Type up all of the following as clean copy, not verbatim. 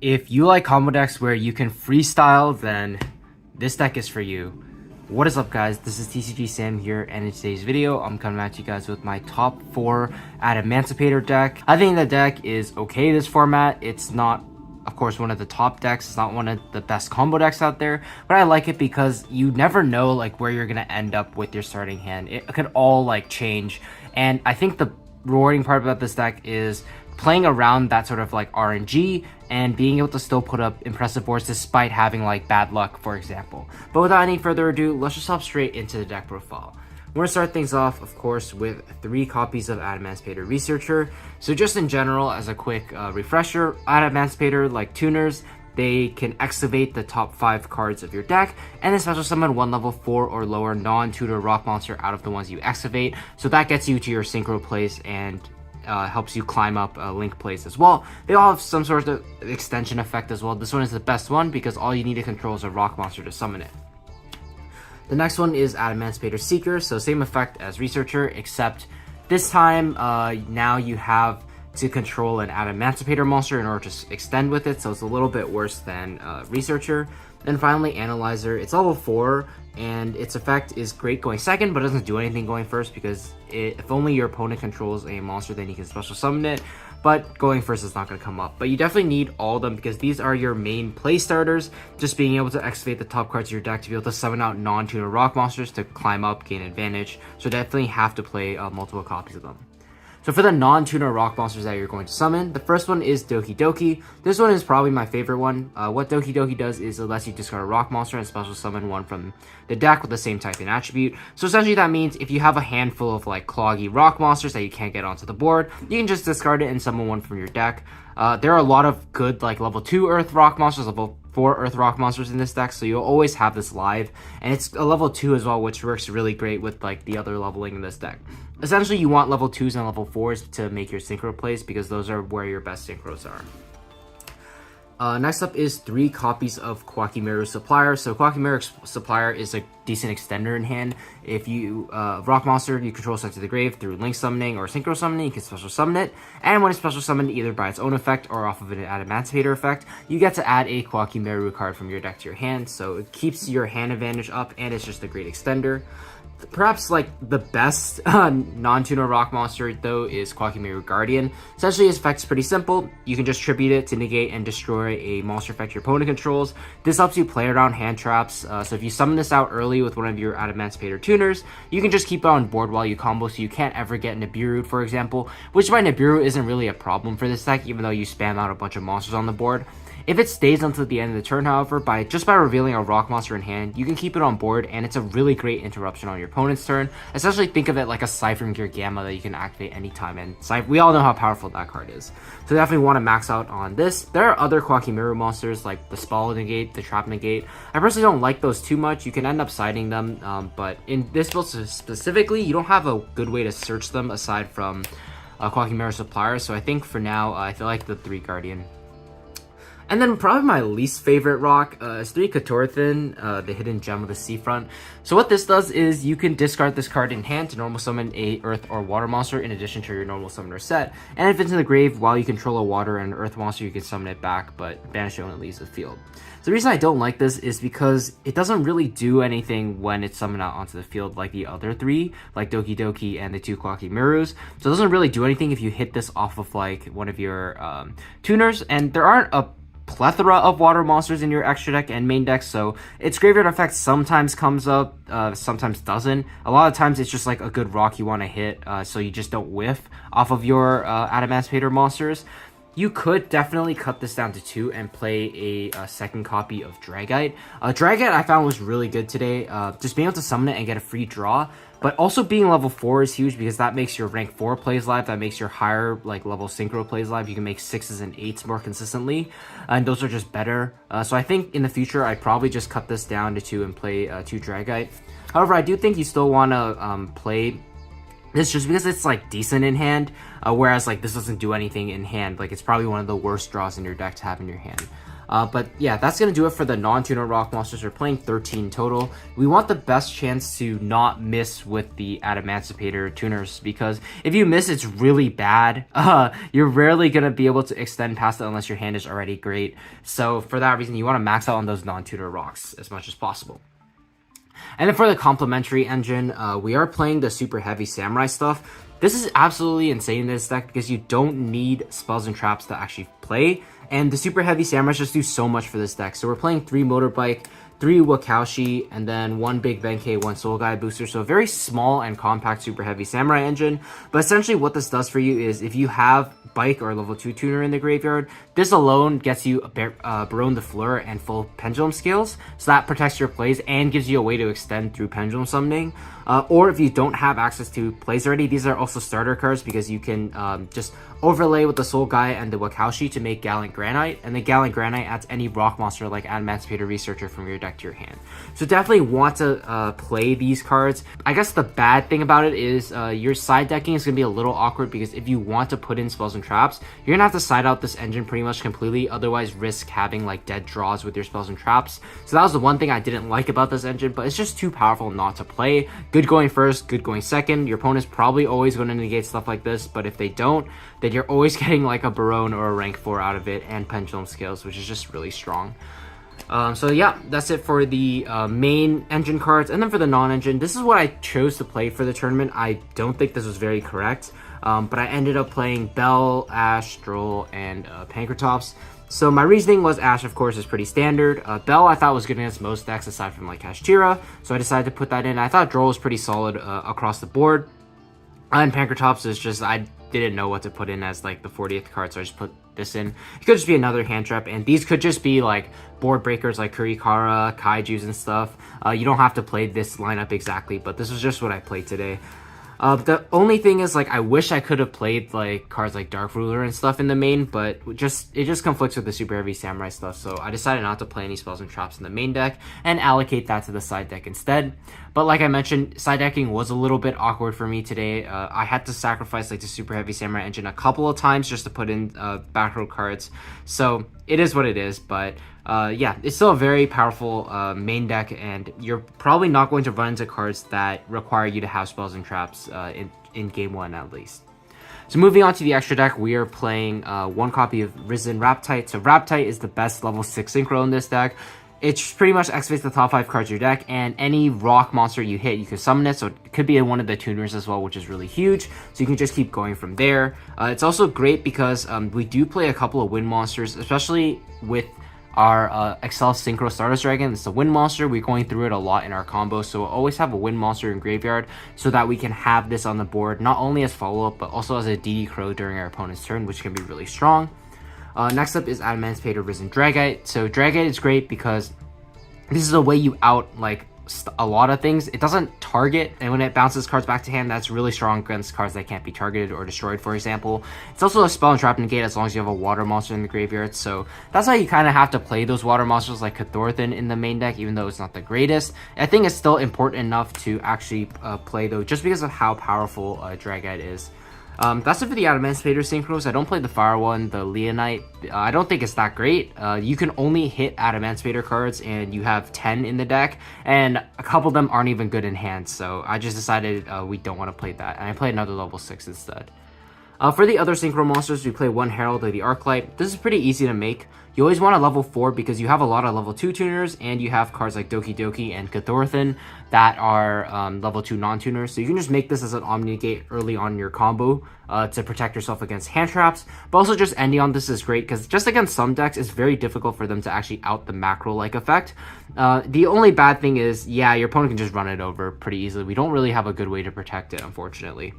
If you like combo decks where you can freestyle, then this deck is for you. What is up, guys? This is tcgsam here, and in today's video I'm coming at you guys with my top 4 Adamemancipator deck. I think the deck is okay this format. It's not, of course, one of the top decks. It's not one of the best combo decks out there, but I like it because you never know like where you're gonna end up with your starting hand. It could all like change, and I think the rewarding part about this deck is playing around that sort of like RNG and being able to still put up impressive boards despite having like bad luck, for example. But without any further ado, let's just hop straight into the deck profile. We're gonna start things off, of course, with 3 copies of Adamancipator Researcher. So just in general, as a quick refresher, Adamancipator, like tuners, they can excavate the top 5 cards of your deck and then special summon 1 level 4 or lower non-tutor rock monster out of the ones you excavate. So that gets you to your synchro place and helps you climb up link plays as well. They all have some sort of extension effect as well. This one is the best one because all you need to control is a rock monster to summon it. The next one is Adamemancipator Seeker, so same effect as Researcher, except this time now you have to control an Adamemancipator monster in order to extend with it, so it's a little bit worse than Researcher. Then finally, Analyzer. It's level 4, and its effect is great going second, but it doesn't do anything going first because if only your opponent controls a monster, then you can special summon it. But going first is not going to come up. But you definitely need all of them because these are your main play starters. Just being able to excavate the top cards of your deck to be able to summon out non-tuner rock monsters to climb up, gain advantage. So definitely have to play multiple copies of them. So for the non-tuner rock monsters that you're going to summon, the first one is Doki Doki. This one is probably my favorite one. What Doki Doki does is it lets you discard a rock monster and special summon one from the deck with the same type and attribute. So essentially that means if you have a handful of like cloggy rock monsters that you can't get onto the board, you can just discard it and summon one from your deck. There are a lot of good like level 2 earth rock monsters, level 4 earth rock monsters in this deck, so you'll always have this live, and it's a level 2 as well, which works really great with like the other leveling in this deck. Essentially you want level 2s and level 4s to make your synchro plays because those are where your best synchros are. Next up is 3 copies of Quake Supplier. So Quake Supplier is a decent extender in hand. If you rock monster you control sent to the grave through link summoning or synchro summoning, you can special summon it, and when it's special summoned either by its own effect or off of an Adamancipator effect, you get to add a Quake card from your deck to your hand, so it keeps your hand advantage up and it's just a great extender. Perhaps like the best non-tuner rock monster though is Quake Guardian. Essentially his effect is pretty simple. You can just tribute it to negate and destroy a monster effect your opponent controls. This helps you play around hand traps, so if you summon this out early with one of your Adamancipator tuners, you can just keep it on board while you combo, so you can't ever get Nibiru, for example, which by Nibiru isn't really a problem for this deck even though you spam out a bunch of monsters on the board. If it stays until the end of the turn, however, by revealing a rock monster in hand, you can keep it on board, and it's a really great interruption on your opponent's turn. Essentially, think of it like a Siphon Gear Gamma that you can activate anytime, and we all know how powerful that card is. So definitely want to max out on this. There are other Quake monsters like the Spell Negate, the Trap Negate. I personally don't like those too much. You can end up siding them, but in this build specifically, you don't have a good way to search them aside from Quake Supplier. So I think for now, I feel like the 3 Guardian. And then probably my least favorite rock is 3 Katorthin, the Hidden Gem of the Seafront. So what this does is you can discard this card in hand to normal summon a earth or water monster in addition to your normal summoner set. And if it's in the grave while you control a water and earth monster, you can summon it back, but banish it when it leaves the field. So the reason I don't like this is because it doesn't really do anything when it's summoned out onto the field like the other 3, like Doki Doki and the 2 Quake Mirrors. So it doesn't really do anything if you hit this off of like one of your tuners, and there aren't a plethora of water monsters in your extra deck and main deck, so its graveyard effect sometimes comes up, sometimes doesn't. A lot of times it's just like a good rock you want to hit, so you just don't whiff off of your Adamancipator monsters. You could definitely cut this down to 2 and play a second copy of Dragonite. Dragonite I found was really good today, just being able to summon it and get a free draw. But also being level 4 is huge because that makes your rank 4 plays live, that makes your higher like level synchro plays live. You can make 6s and 8s more consistently, and those are just better. So I think in the future I'd probably just cut this down to 2 and play 2 Dragonite. However, I do think you still want to play this just because it's like decent in hand, whereas like this doesn't do anything in hand. Like it's probably one of the worst draws in your deck to have in your hand. But yeah, that's going to do it for the non-tuner rock monsters. We're playing 13 total. We want the best chance to not miss with the Adamancipator tuners, because if you miss, it's really bad. You're rarely going to be able to extend past it unless your hand is already great. So for that reason, you want to max out on those non-tuner rocks as much as possible. And then for the complementary engine, we are playing the super heavy samurai stuff. This is absolutely insane in this deck because you don't need spells and traps to actually play. And the super heavy samurais just do so much for this deck. So we're playing 3 motorbike, 3 Wakaushi, and then 1 big Benkei, 1 Soul Guy booster. So a very small and compact super heavy samurai engine. But essentially what this does for you is if you have bike or level 2 tuner in the graveyard, this alone gets you Baronne de Fleur and full pendulum skills. So that protects your plays and gives you a way to extend through pendulum summoning. Or if you don't have access to plays already, these are also starter cards because you can just overlay with the Soul Guy and the Wakaushi to make Gallant Granite, and the Gallant Granite adds any rock monster like Adamancipator Researcher from your deck to your hand. So definitely want to play these cards. I guess the bad thing about it is your side decking is going to be a little awkward because if you want to put in spells and traps, you're going to have to side out this engine pretty much completely, otherwise risk having like dead draws with your spells and traps. So that was the one thing I didn't like about this engine, but it's just too powerful not to play. Good going first, good going second. Your opponent's probably always going to negate stuff like this, but if they don't, then you're always getting like a Baronne or a rank 4 out of it and pendulum skills, which is just really strong. So yeah, that's it for the main engine cards. And then for the non-engine, this is what I chose to play for the tournament. I don't think this was very correct, but I ended up playing Bell, Ash, Droll, and Pankratops. So my reasoning was Ash, of course, is pretty standard. Bell I thought was good against most decks aside from like Kashtira, so I decided to put that in. I thought Droll was pretty solid across the board. And Pankratops is just, I didn't know what to put in as like the 40th card, so I just put this in. It could just be another hand trap, and these could just be like board breakers like Kurikara, Kaijus, and stuff. You don't have to play this lineup exactly, but this is just what I played today. The only thing is, like, I wish I could have played like cards like Dark Ruler and stuff in the main, but it just conflicts with the super heavy samurai stuff, so I decided not to play any spells and traps in the main deck and allocate that to the side deck instead. But like I mentioned, side decking was a little bit awkward for me today. I had to sacrifice like the super heavy samurai engine a couple of times just to put in back row cards, so it is what it is. But yeah, it's still a very powerful main deck, and you're probably not going to run into cards that require you to have spells and traps in game 1 at least. So moving on to the extra deck, we are playing 1 copy of Risen Raptight. So Raptight is the best level 6 synchro in this deck. It's pretty much activates the top 5 cards of your deck, and any rock monster you hit, you can summon it. So it could be one of the tuners as well, which is really huge. So you can just keep going from there. It's also great because we do play a couple of wind monsters, especially with our Excel Synchro Stardust Dragon. It's a wind monster. We're going through it a lot in our combo, so we'll always have a wind monster in graveyard so that we can have this on the board, not only as follow-up, but also as a DD Crow during our opponent's turn, which can be really strong. Next up is Adamancipator Risen Dragonite. So Dragonite is great because this is a way you out like a lot of things. It doesn't target, and when it bounces cards back to hand, that's really strong against cards that can't be targeted or destroyed, for example. It's also a spell and trap negate as long as you have a water monster in the graveyard, so that's why you kind of have to play those water monsters like Cathorthan in the main deck, even though it's not the greatest. I think it's still important enough to actually play though, just because of how powerful Dragonite is. That's it for the Adamancipator Synchros. I don't play the Fire one, the Leonite. I don't think it's that great. You can only hit Adamancipator cards, and you have 10 in the deck, and a couple of them aren't even good in hand, so I just decided we don't want to play that, and I played another level 6 instead. For the other Synchro monsters, we play 1 Herald Lady Arclight. This is pretty easy to make. You always want a level 4 because you have a lot of level 2 tuners, and you have cards like Doki Doki and Cathorthan that are level 2 non-tuners. So you can just make this as an Omni-Negate early on in your combo to protect yourself against hand traps. But also just ending on this is great because just against some decks, it's very difficult for them to actually out the macro-like effect. The only bad thing is, yeah, your opponent can just run it over pretty easily. We don't really have a good way to protect it, unfortunately.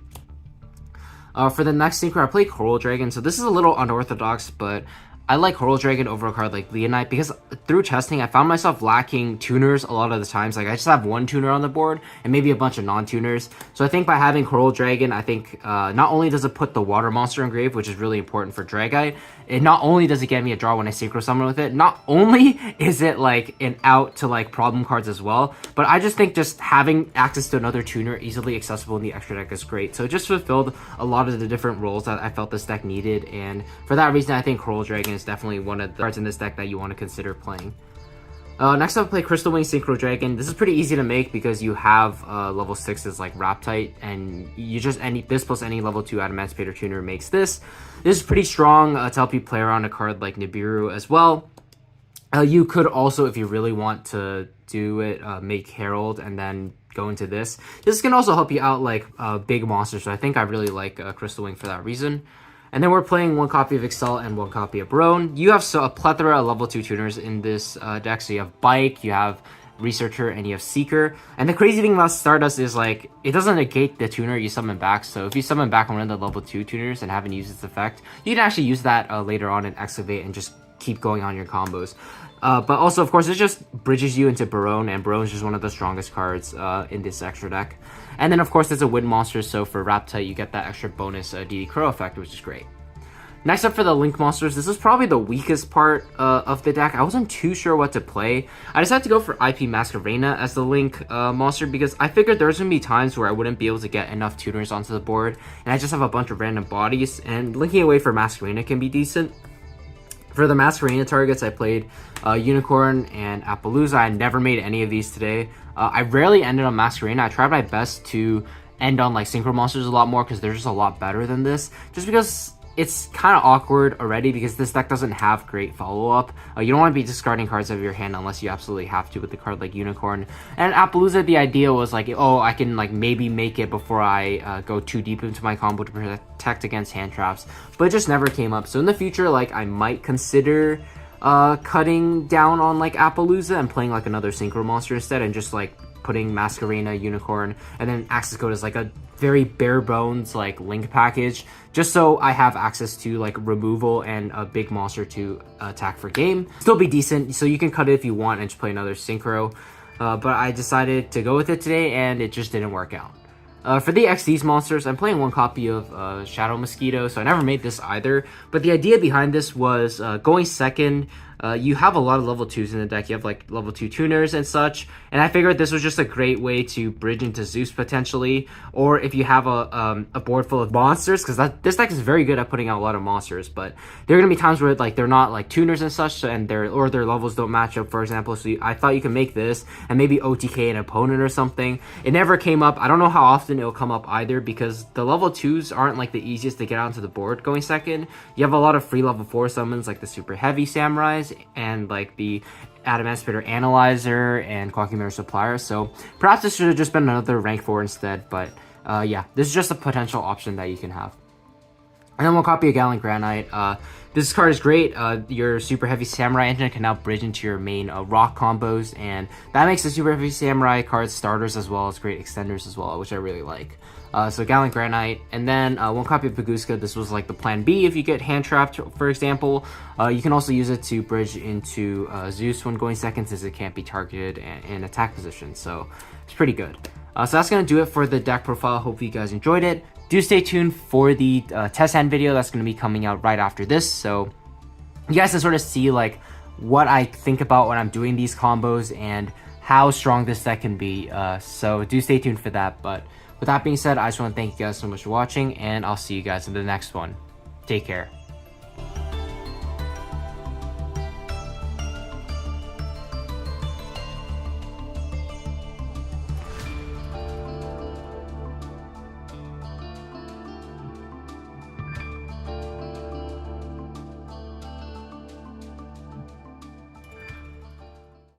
For the next Synchro, I play Coral Dragon. So this is a little unorthodox, but I like Herald Dragon over a card like Leonite because through testing, I found myself lacking tuners a lot of the times. Like, I just have 1 tuner on the board and maybe a bunch of non-tuners. So I think by having Herald Dragon, I think not only does it put the water monster in grave, which is really important for Dragonite, it not only does it get me a draw when I synchro summon with it, not only is it like an out to like problem cards as well, but I just think just having access to another tuner easily accessible in the extra deck is great. So it just fulfilled a lot of the different roles that I felt this deck needed, and for that reason I think Herald Dragon is definitely one of the cards in this deck that you want to consider playing. Next up, I play Crystal Wing Synchro Dragon. This is pretty easy to make because you have level 6s like Raptight, and you just this plus any level 2 Adamancipator tuner makes this. This is pretty strong to help you play around a card like Nibiru as well. You could also, if you really want to do it, make Herald and then go into this. This can also help you out like big monsters, so I think I really like Crystal Wing for that reason. And then we're playing 1 copy of Excel and 1 copy of Barone. You have a plethora of level 2 tuners in this deck. So you have Bike, you have Researcher, and you have Seeker. And the crazy thing about Stardust is like, it doesn't negate the tuner you summon back. So if you summon back one of the level 2 tuners and haven't used its effect, you can actually use that later on in Excavate and just keep going on your combos. But also, of course, it just bridges you into Barone, and Barone is just one of the strongest cards in this extra deck. And then, of course, there's a Wind Monster, so for Raptight, you get that extra bonus DD Crow effect, which is great. Next up for the Link Monsters, this is probably the weakest part of the deck. I wasn't too sure what to play. I decided to go for IP Masquerena as the Link monster because I figured there's going to be times where I wouldn't be able to get enough tuners onto the board, and I just have a bunch of random bodies, and linking away for Masquerena can be decent. For the Masquerena targets, I played Unicorn and Appaloosa. I never made any of these today. I rarely ended on Masquerena. I tried my best to end on like Synchro Monsters a lot more because they're just a lot better than this. Just because it's kind of awkward already because this deck doesn't have great follow-up. You don't want to be discarding cards out of your hand unless you absolutely have to with the card like Unicorn. And Appaloosa, the idea was like, oh, I can like maybe make it before I go too deep into my combo to protect against hand traps. But it just never came up. So in the future, like I might consider cutting down on like Appaloosa and playing like another Synchro Monster instead, and just like putting Masquerena, Unicorn, and then Access Code as like a very bare bones like link package, just so I have access to like removal and a big monster to attack for game. Still be decent, so you can cut it if you want and just play another Synchro. But I decided to go with it today, and it just didn't work out. For the XDS Monsters, I'm playing 1 copy of Shadow Mosquito, so I never made this either. But the idea behind this was going second. You have a lot of level 2s in the deck. You have like level 2 tuners and such, and I figured this was just a great way to bridge into Zeus potentially, or if you have a board full of monsters, because this deck is very good at putting out a lot of monsters, but there are gonna be times where like they're not like tuners and such, and their levels don't match up, for example. So I thought you could make this and maybe OTK an opponent or something. It never came up. I don't know how often it'll come up either, because the level 2s aren't like the easiest to get onto the board going second. You have a lot of free level 4 summons like the super heavy samurais and like the Adamancipator Analyzer and Quake Supplier, so perhaps this should have just been another rank 4 instead, but yeah, this is just a potential option that you can have. And then 1 copy of Gallant Granite. This card is great. Your Super Heavy Samurai engine can now bridge into your main rock combos, and that makes the Super Heavy Samurai cards starters as well as great extenders as well, which I really like. So Gallant Granite, and then 1 copy of Baguska. This was like the plan B if you get hand trapped, for example. You can also use it to bridge into Zeus when going second, since it can't be targeted in attack position, so it's pretty good. So that's going to do it for the deck profile. Hope you guys enjoyed it. Do stay tuned for the test hand video that's going to be coming out right after this, so you guys can sort of see like what I think about when I'm doing these combos and how strong this deck can be. So do stay tuned for that. But with that being said, I just want to thank you guys so much for watching, and I'll see you guys in the next one. Take care.